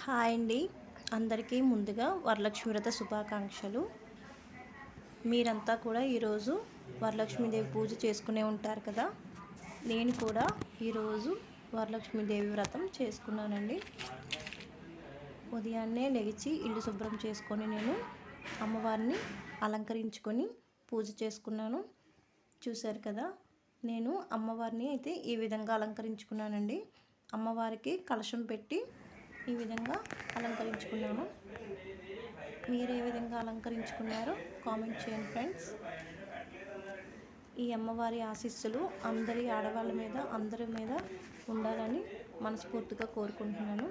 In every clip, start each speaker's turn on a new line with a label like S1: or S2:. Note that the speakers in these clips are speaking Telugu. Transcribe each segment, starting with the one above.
S1: హాయ్ అండి. అందరికీ ముందుగా వరలక్ష్మి వ్రత శుభాకాంక్షలు. మీరంతా కూడా ఈరోజు వరలక్ష్మీదేవి పూజ చేసుకునే ఉంటారు కదా. నేను కూడా ఈరోజు వరలక్ష్మీదేవి వ్రతం చేసుకున్నానండి. ఉదయాన్నే లెగిచి ఇల్లు శుభ్రం చేసుకొని నేను అమ్మవారిని అలంకరించుకొని పూజ చేసుకున్నాను. చూశారు కదా, నేను అమ్మవారిని అయితే ఈ విధంగా అలంకరించుకున్నానండి. అమ్మవారికి కలశం పెట్టి ఈ విధంగా అలంకరించుకున్నాను. మీరు ఏ విధంగా అలంకరించుకున్నారో కామెంట్ చేయండి ఫ్రెండ్స్. ఈ అమ్మవారి ఆశీస్సులు అందరి ఆడవాళ్ళ మీద అందరి మీద ఉండాలని మనస్ఫూర్తిగా కోరుకుంటున్నాను.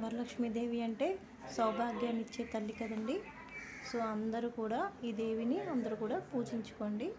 S1: వరలక్ష్మీదేవి అంటే సౌభాగ్యాన్ని ఇచ్చే తల్లి కదండి. సో అందరూ కూడా ఈ దేవిని అందరూ కూడా పూజించుకోండి.